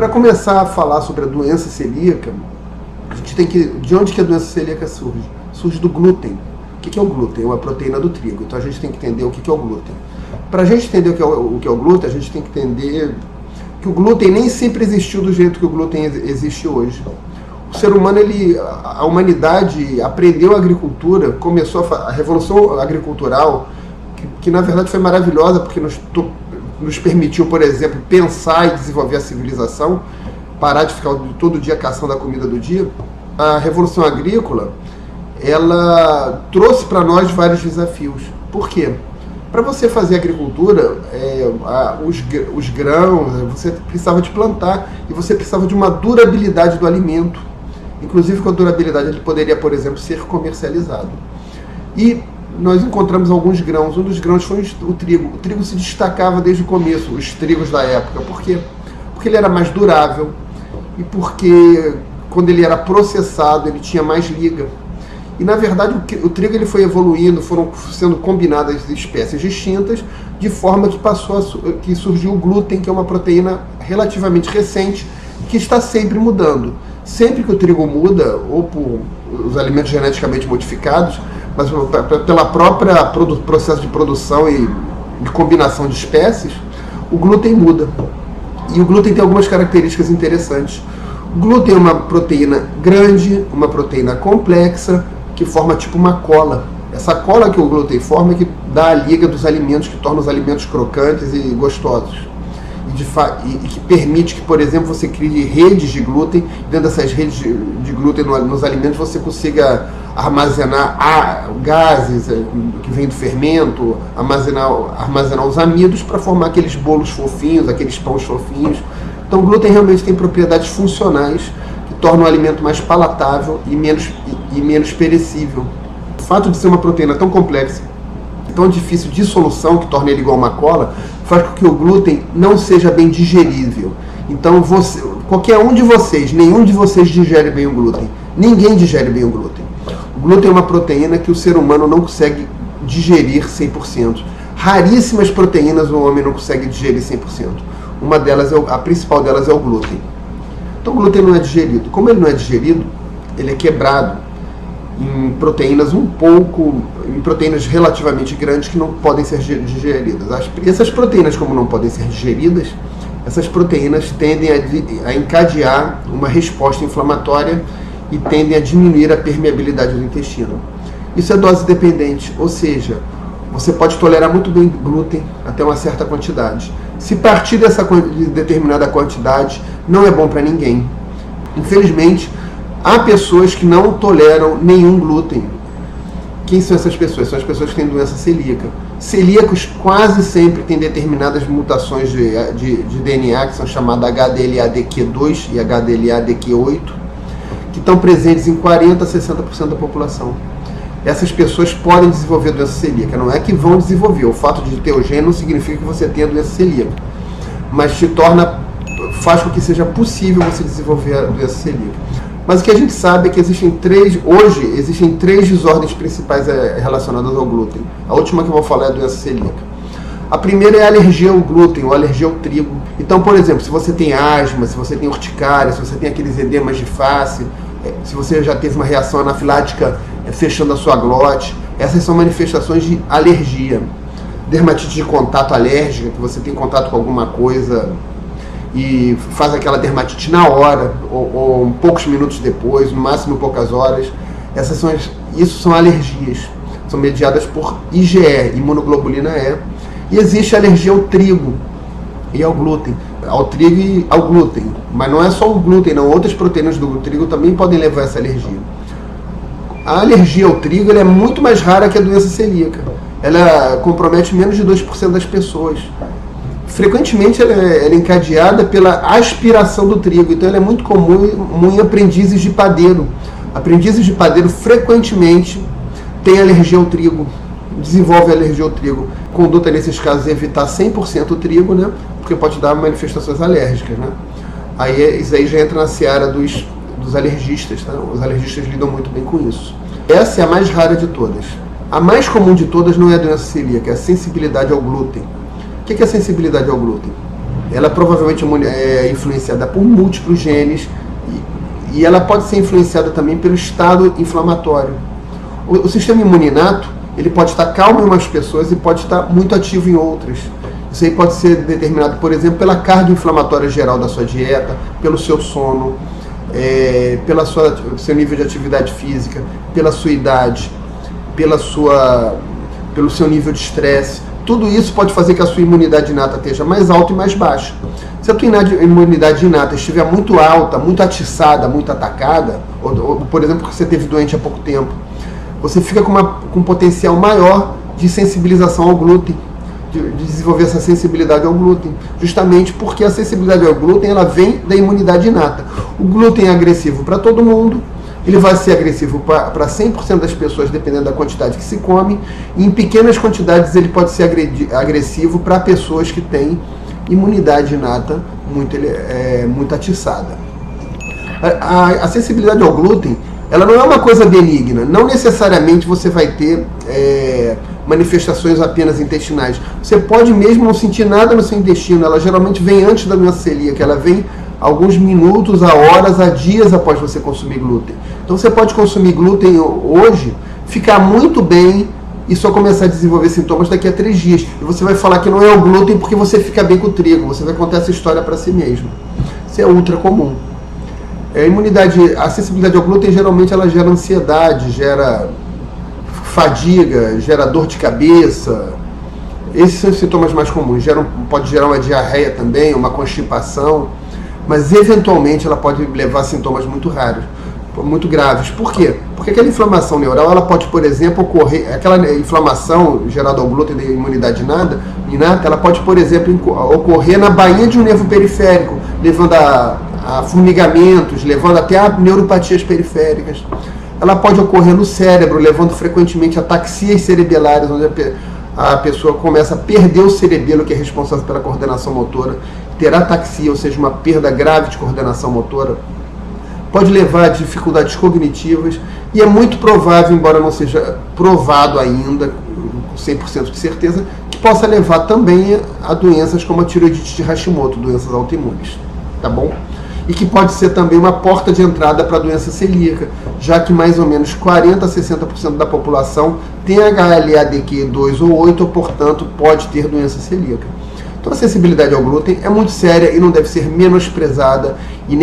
Para começar a falar sobre a doença celíaca, a gente tem que... De onde que a doença celíaca surge? Surge do glúten. O que é o glúten? É uma proteína do trigo. Então a gente tem que entender o que é o glúten. Para a gente entender o que é o glúten, a gente tem que entender que o glúten nem sempre existiu do jeito que o glúten existe hoje. O ser humano, a humanidade aprendeu a agricultura, começou a revolução agricultural, que na verdade foi maravilhosa, porque nos permitiu, por exemplo, pensar e desenvolver a civilização, parar de ficar todo dia caçando a comida do dia. A revolução agrícola, ela trouxe para nós vários desafios. Por quê? Para você fazer agricultura, os grãos, você precisava de plantar e você precisava de uma durabilidade do alimento. Inclusive com a durabilidade ele poderia, por exemplo, ser comercializado. E nós encontramos alguns grãos. Um dos grãos foi o trigo. O trigo se destacava desde o começo, os trigos da época. Por quê? Porque ele era mais durável e porque quando ele era processado ele tinha mais liga. E na verdade o trigo ele foi evoluindo, foram sendo combinadas espécies distintas, de forma que surgiu o glúten, que é uma proteína relativamente recente, que está sempre mudando. Sempre que o trigo muda, ou por os alimentos geneticamente modificados, mas pela própria processo de produção e de combinação de espécies, o glúten muda. E o glúten tem algumas características interessantes. O glúten é uma proteína grande, uma proteína complexa, que forma tipo uma cola. Essa cola que o glúten forma é que dá a liga dos alimentos, que torna os alimentos crocantes e gostosos. E que permite que, por exemplo, você crie redes de glúten. Dentro dessas redes de glúten nos alimentos você consiga armazenar gases que vêm do fermento, armazenar os amidos para formar aqueles bolos fofinhos, aqueles pães fofinhos. Então o glúten realmente tem propriedades funcionais que tornam o alimento mais palatável e menos perecível. O fato de ser uma proteína tão complexa, tão difícil de solução, que torna ele igual uma cola, faz com que o glúten não seja bem digerível. Então qualquer um de vocês, nenhum de vocês digere bem o glúten. Ninguém digere bem o glúten. O glúten é uma proteína que o ser humano não consegue digerir 100%. Raríssimas proteínas o homem não consegue digerir 100%. Uma delas, a principal delas é o glúten. Então o glúten não é digerido. Como ele não é digerido, ele é quebrado em proteínas em proteínas relativamente grandes que não podem ser digeridas. E essas proteínas, como não podem ser digeridas, essas proteínas tendem a encadear uma resposta inflamatória e tendem a diminuir a permeabilidade do intestino. Isso é dose dependente, ou seja, você pode tolerar muito bem glúten até uma certa quantidade. Se partir dessa determinada quantidade, não é bom para ninguém. Infelizmente, há pessoas que não toleram nenhum glúten. Quem são essas pessoas? São as pessoas que têm doença celíaca. Celíacos quase sempre têm determinadas mutações de DNA, que são chamadas HDLA-DQ2 e HDLA-DQ8, que estão presentes em 40% a 60% da população. Essas pessoas podem desenvolver doença celíaca. Não é que vão desenvolver. O fato de ter o gene não significa que você tenha doença celíaca. Mas faz com que seja possível você desenvolver a doença celíaca. Mas o que a gente sabe é que existem três desordens principais relacionadas ao glúten. A última que eu vou falar é a doença celíaca. A primeira é a alergia ao glúten, ou alergia ao trigo. Então, por exemplo, se você tem asma, se você tem urticária, se você tem aqueles edemas de face, se você já teve uma reação anafilática fechando a sua glote, essas são manifestações de alergia. Dermatite de contato alérgica, que você tem contato com alguma coisa e faz aquela dermatite na hora, ou poucos minutos depois, no máximo poucas horas. Isso são alergias, são mediadas por IgE, imunoglobulina E. E existe alergia ao trigo e ao glúten, ao trigo e ao glúten. Mas não é só o glúten, não. Outras proteínas do trigo também podem levar a essa alergia. A alergia ao trigo é muito mais rara que a doença celíaca. Ela compromete menos de 2% das pessoas. Frequentemente ela é encadeada pela aspiração do trigo, então ela é muito comum em aprendizes de padeiro. Aprendizes de padeiro frequentemente têm alergia ao trigo, desenvolvem alergia ao trigo. Conduta nesses casos é evitar 100% o trigo, né? Porque pode dar manifestações alérgicas, né? Isso aí já entra na seara dos alergistas, tá? Os alergistas lidam muito bem com isso. Essa é a mais rara de todas. A mais comum de todas não é a doença celíaca, é a sensibilidade ao glúten. O que é a sensibilidade ao glúten? ela provavelmente é influenciada por múltiplos genes e ela pode ser influenciada também pelo estado inflamatório. O sistema imune inato, ele pode estar calmo em umas pessoas e pode estar muito ativo em outras. Isso aí pode ser determinado, por exemplo, pela carga inflamatória geral da sua dieta, pelo seu sono, pelo seu nível de atividade física, pela sua idade, pelo seu nível de estresse. Tudo isso pode fazer que a sua imunidade inata esteja mais alta e mais baixa. Se a tua imunidade inata estiver muito alta, muito atiçada, muito atacada, ou por exemplo, que você teve doente há pouco tempo, você fica com um potencial maior de sensibilização ao glúten, de desenvolver essa sensibilidade ao glúten, justamente porque a sensibilidade ao glúten ela vem da imunidade inata. O glúten é agressivo para todo mundo, ele vai ser agressivo para 100% das pessoas, dependendo da quantidade que se come, e em pequenas quantidades ele pode ser agressivo para pessoas que têm imunidade inata muito atiçada. A sensibilidade ao glúten, ela não é uma coisa benigna, não necessariamente você vai ter manifestações apenas intestinais. Você pode mesmo não sentir nada no seu intestino, ela geralmente vem antes da doença celíaca, ela vem alguns minutos, a horas, a dias após você consumir glúten. Então você pode consumir glúten hoje, ficar muito bem e só começar a desenvolver sintomas daqui a 3 dias. E você vai falar que não é o glúten porque você fica bem com o trigo, você vai contar essa história para si mesmo. Isso é ultra comum. A sensibilidade ao glúten geralmente ela gera ansiedade, gera fadiga, gera dor de cabeça. Esses são os sintomas mais comuns. Pode gerar uma diarreia também, uma constipação, mas eventualmente ela pode levar a sintomas muito raros, muito graves. Por quê? Porque aquela inflamação neural, ela pode, por exemplo, ocorrer, aquela inflamação gerada ao glúten da imunidade inata, ela pode, por exemplo, ocorrer na baía de um nervo periférico, levando a formigamentos, levando até a neuropatias periféricas. Ela pode ocorrer no cérebro, levando frequentemente a ataxias cerebelares, onde a pessoa começa a perder o cerebelo, que é responsável pela coordenação motora, ter ataxia, ou seja, uma perda grave de coordenação motora. Pode levar a dificuldades cognitivas e é muito provável, embora não seja provado ainda, com 100% de certeza, que possa levar também a doenças como a tireoidite de Hashimoto, doenças autoimunes. Tá bom? E que pode ser também uma porta de entrada para a doença celíaca, já que mais ou menos 40% a 60% da população tem HLA-DQ2 ou 8, ou portanto pode ter doença celíaca. Então a sensibilidade ao glúten é muito séria e não deve ser menosprezada, e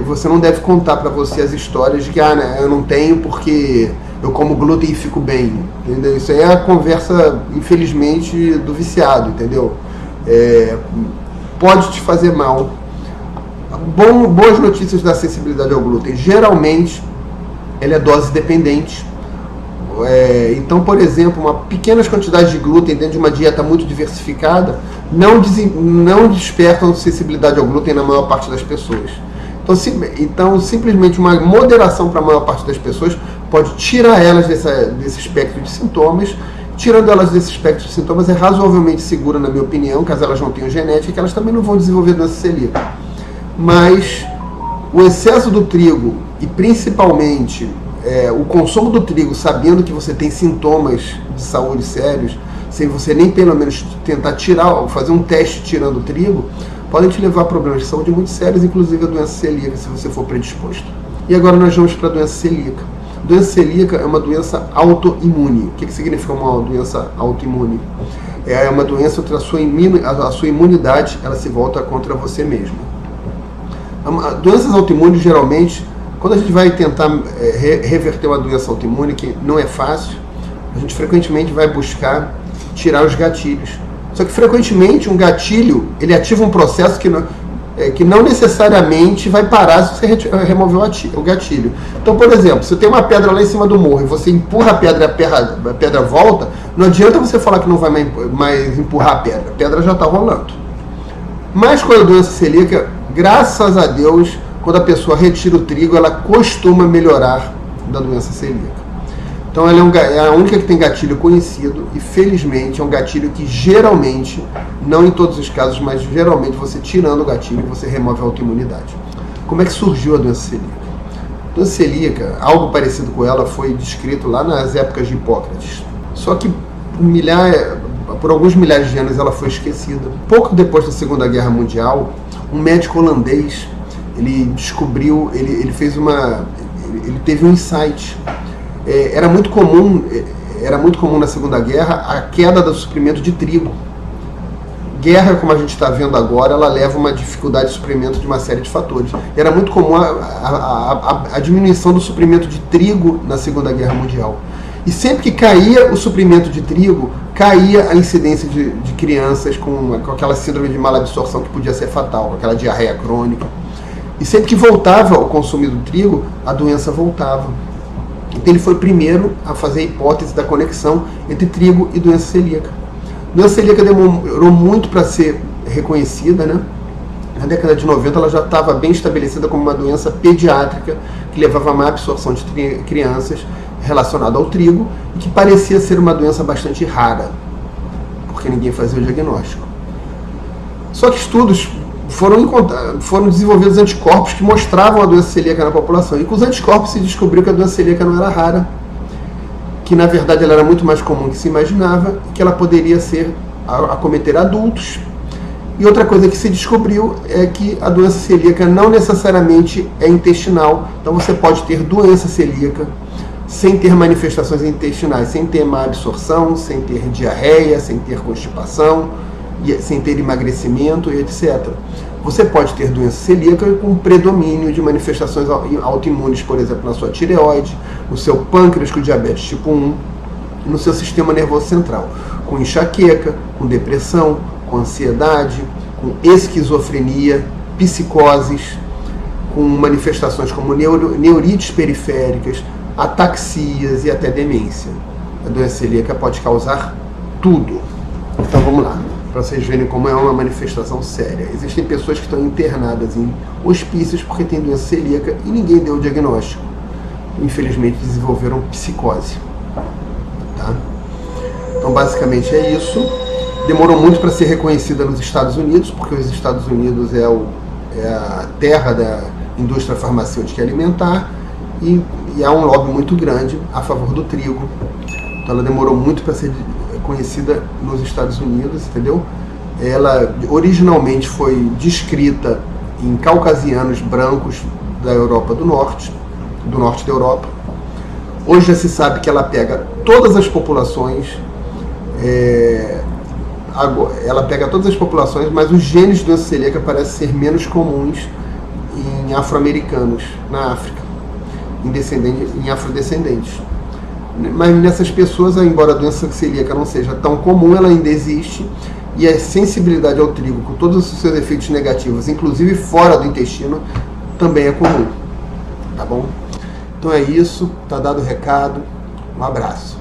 você não deve contar para você as histórias de que eu não tenho porque eu como glúten e fico bem, entendeu? Isso aí é a conversa, infelizmente, do viciado, entendeu? Pode te fazer mal. Boas notícias da sensibilidade ao glúten. Geralmente, ela é dose dependente. Então, por exemplo, uma pequenas quantidades de glúten dentro de uma dieta muito diversificada não despertam sensibilidade ao glúten na maior parte das pessoas. Então, simplesmente uma moderação para a maior parte das pessoas pode tirar elas desse espectro de sintomas. Tirando elas desse espectro de sintomas é razoavelmente segura, na minha opinião, caso elas não tenham genética, que elas também não vão desenvolver doença celíaca. Mas o excesso do trigo e principalmente o consumo do trigo, sabendo que você tem sintomas de saúde sérios, sem você nem pelo menos tentar fazer um teste tirando o trigo, podem te levar a problemas de saúde muito sérios, inclusive a doença celíaca, se você for predisposto. E agora nós vamos para a doença celíaca. Doença celíaca é uma doença autoimune. O que significa uma doença autoimune? É uma doença onde a sua imunidade ela se volta contra você mesmo. Doenças autoimunes, geralmente, quando a gente vai tentar reverter uma doença autoimune, que não é fácil, a gente frequentemente vai buscar tirar os gatilhos. Só que frequentemente um gatilho, ele ativa um processo que não necessariamente vai parar se você remover o gatilho. Então, por exemplo, se tem uma pedra lá em cima do morro e você empurra a pedra e a pedra volta, não adianta você falar que não vai mais empurrar a pedra já está rolando. Mas com a doença celíaca, graças a Deus, quando a pessoa retira o trigo, ela costuma melhorar da doença celíaca. Então ela é a única que tem gatilho conhecido e, felizmente, é um gatilho que geralmente, não em todos os casos, mas geralmente você tirando o gatilho, você remove a autoimunidade. Como é que surgiu a doença celíaca? A doença celíaca, algo parecido com ela, foi descrito lá nas épocas de Hipócrates. Só que por alguns milhares de anos ela foi esquecida. Pouco depois da Segunda Guerra Mundial, um médico holandês, ele descobriu, ele teve um insight. Era muito comum na Segunda Guerra a queda do suprimento de trigo. Guerra, como a gente está vendo agora, ela leva uma dificuldade de suprimento de uma série de fatores. Era muito comum a diminuição do suprimento de trigo na Segunda Guerra Mundial. E sempre que caía o suprimento de trigo, caía a incidência de crianças com aquela síndrome de malabsorção que podia ser fatal, com aquela diarreia crônica. E sempre que voltava o consumo do trigo, a doença voltava. Então ele foi o primeiro a fazer a hipótese da conexão entre trigo e doença celíaca. A doença celíaca demorou muito para ser reconhecida, né? Na década de 90 ela já estava bem estabelecida como uma doença pediátrica que levava a má absorção de crianças relacionada ao trigo e que parecia ser uma doença bastante rara, porque ninguém fazia o diagnóstico. Só que estudos foram desenvolvidos anticorpos que mostravam a doença celíaca na população, e com os anticorpos se descobriu que a doença celíaca não era rara, que na verdade ela era muito mais comum do que se imaginava e que ela poderia acometer adultos. E outra coisa que se descobriu é que a doença celíaca não necessariamente é intestinal, então você pode ter doença celíaca sem ter manifestações intestinais, sem ter má absorção, sem ter diarreia, sem ter constipação, sem ter emagrecimento e etc. Você pode ter doença celíaca com predomínio de manifestações autoimunes, por exemplo, na sua tireoide, no seu pâncreas com diabetes tipo 1, no seu sistema nervoso central, com enxaqueca, com depressão, com ansiedade, com esquizofrenia, psicoses, com manifestações como neurites periféricas, ataxias e até demência. A doença celíaca pode causar tudo. Então vamos lá, para vocês verem como é uma manifestação séria. Existem pessoas que estão internadas em hospícios porque têm doença celíaca e ninguém deu o diagnóstico. Infelizmente desenvolveram psicose. Tá? Então basicamente é isso. Demorou muito para ser reconhecida nos Estados Unidos, porque os Estados Unidos é a terra da indústria farmacêutica e alimentar, e há um lobby muito grande a favor do trigo. Então ela demorou muito para ser conhecida nos Estados Unidos, entendeu? Ela originalmente foi descrita em caucasianos brancos da Europa do norte da Europa. Hoje já se sabe que ela pega todas as populações, mas os genes de doença celíaca parecem ser menos comuns em afro-americanos na África, em afrodescendentes. Mas nessas pessoas, embora a doença celíaca não seja tão comum, ela ainda existe, e a sensibilidade ao trigo, com todos os seus efeitos negativos, inclusive fora do intestino, também é comum. Tá bom? Então é isso, tá dado o recado, um abraço.